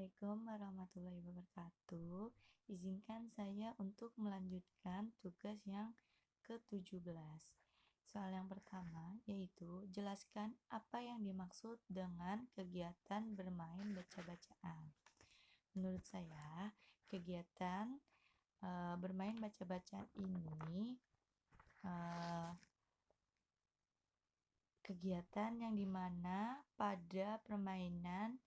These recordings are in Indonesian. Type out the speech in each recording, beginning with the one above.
Assalamualaikum warahmatullahi wabarakatuh. Izinkan saya untuk melanjutkan tugas yang ke-17. Soal yang pertama yaitu jelaskan apa yang dimaksud dengan kegiatan bermain baca-bacaan. Menurut saya, kegiatan bermain baca-bacaan ini kegiatan yang dimana pada permainan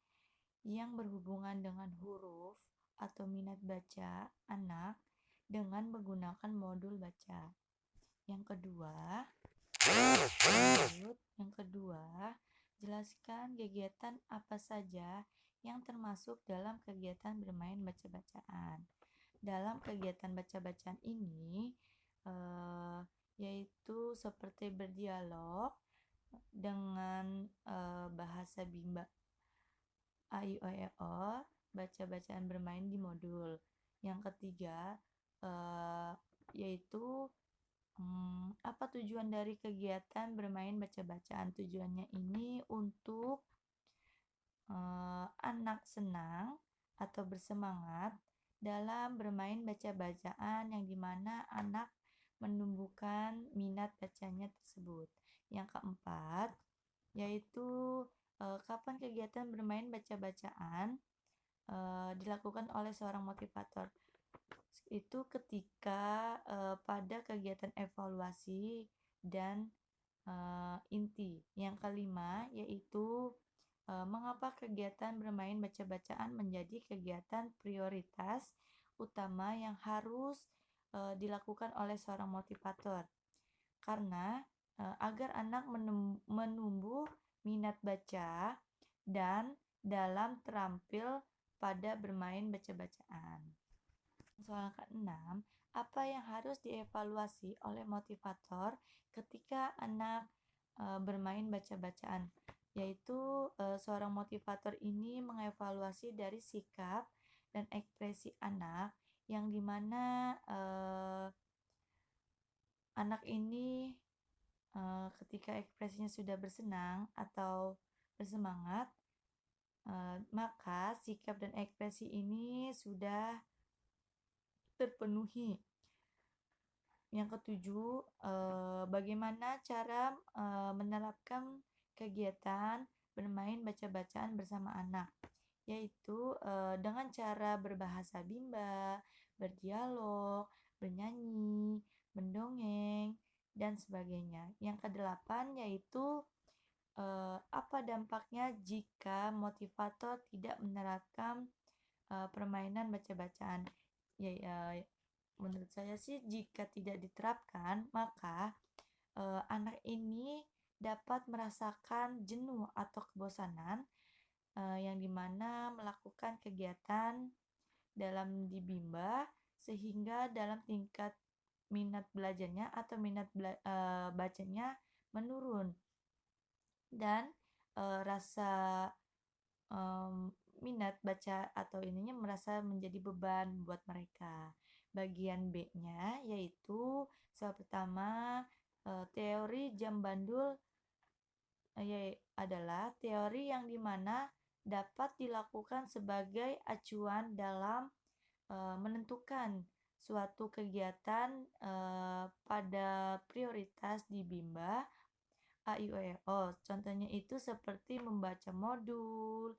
yang berhubungan dengan huruf atau minat baca anak dengan menggunakan modul baca. Yang kedua, jelaskan kegiatan apa saja yang termasuk dalam kegiatan bermain baca-bacaan. Dalam kegiatan baca-bacaan ini yaitu seperti berdialog dengan bahasa Bimba A, I, O, E, O, baca-bacaan bermain di modul. Yang ketiga yaitu apa tujuan dari kegiatan bermain baca-bacaan. Tujuannya ini untuk anak senang atau bersemangat dalam bermain baca-bacaan, yang dimana anak menumbuhkan minat bacanya tersebut. Yang keempat yaitu kapan kegiatan bermain baca-bacaan dilakukan oleh seorang motivator. Itu ketika pada kegiatan evaluasi dan inti. Yang kelima yaitu mengapa kegiatan bermain baca-bacaan menjadi kegiatan prioritas utama yang harus dilakukan oleh seorang motivator. Karena agar anak menumbuh minat baca dan dalam terampil pada bermain baca-bacaan. Soal ke-6, apa yang harus dievaluasi oleh motivator ketika anak bermain baca-bacaan? Yaitu seorang motivator ini mengevaluasi dari sikap dan ekspresi anak, yang dimana anak ini ketika ekspresinya sudah bersenang atau bersemangat, maka sikap dan ekspresi ini sudah terpenuhi. Yang ketujuh, bagaimana cara menerapkan kegiatan bermain baca-bacaan bersama anak, yaitu dengan cara berbahasa Bimba, berdialog, bernyanyi, mendongeng, dan sebagainya. Yang kedelapan yaitu apa dampaknya jika motivator tidak menerapkan permainan baca-bacaan. Menurut saya sih, jika tidak diterapkan, maka anak ini dapat merasakan jenuh atau kebosanan, yang dimana melakukan kegiatan dalam di Bimba, sehingga dalam tingkat minat belajarnya atau minat bacanya menurun, dan rasa minat baca atau ininya merasa menjadi beban buat mereka. Bagian B-nya yaitu soal pertama, teori jam bandul adalah teori yang dimana dapat dilakukan sebagai acuan dalam menentukan suatu kegiatan pada prioritas di Bimba A, I, O, E, O. Contohnya itu seperti membaca modul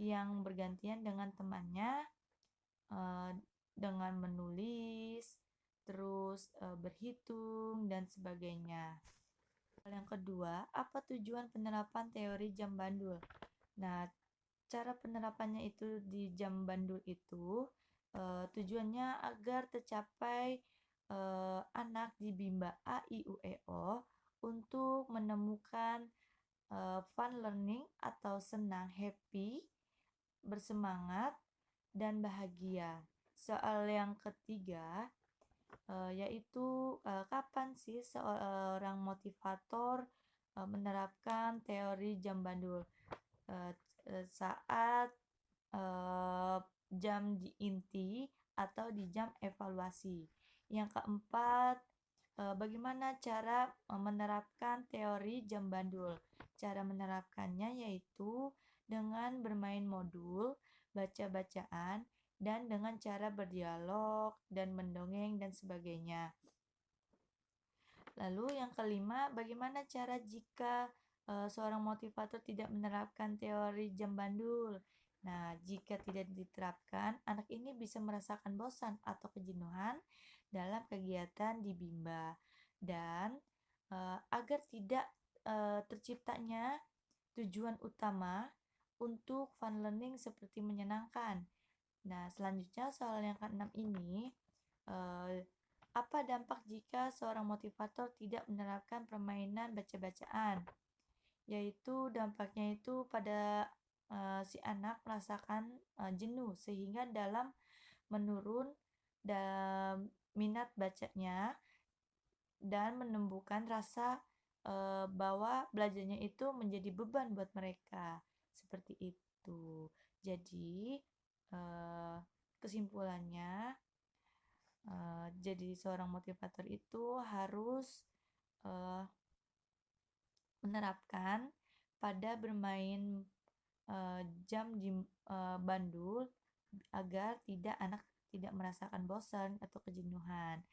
yang bergantian dengan temannya, dengan menulis, terus berhitung, dan sebagainya. Yang kedua, apa tujuan penerapan teori jam bandul? Nah, cara penerapannya itu di jam bandul itu tujuannya agar tercapai anak di Bimba A, I, U, E, O untuk menemukan fun learning atau senang, happy, bersemangat, dan bahagia. Soal yang ketiga yaitu kapan sih seorang motivator menerapkan teori jam bandul? Saat jam di inti atau di jam evaluasi. Yang keempat, bagaimana cara menerapkan teori jam bandul? Cara menerapkannya yaitu dengan bermain modul baca bacaan dan dengan cara berdialog dan mendongeng dan sebagainya. Lalu yang kelima, bagaimana cara jika seorang motivator tidak menerapkan teori jam bandul? Nah, jika tidak diterapkan, anak ini bisa merasakan bosan atau kejenuhan dalam kegiatan di Bimba. Dan agar tidak terciptanya tujuan utama untuk fun learning seperti menyenangkan. Nah, selanjutnya soal yang keenam ini, apa dampak jika seorang motivator tidak menerapkan permainan baca-bacaan? Yaitu dampaknya itu pada si anak merasakan jenuh sehingga dalam menurun dan minat bacanya dan menumbuhkan rasa bahwa belajarnya itu menjadi beban buat mereka. Seperti itu. Jadi kesimpulannya, jadi seorang motivator itu harus menerapkan pada bermain jam di bandul agar anak tidak merasakan bosan atau kejenuhan.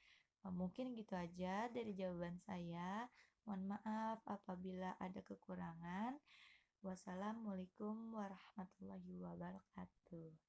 Mungkin gitu aja dari jawaban saya. Mohon maaf apabila ada kekurangan. Wassalamualaikum warahmatullahi wabarakatuh.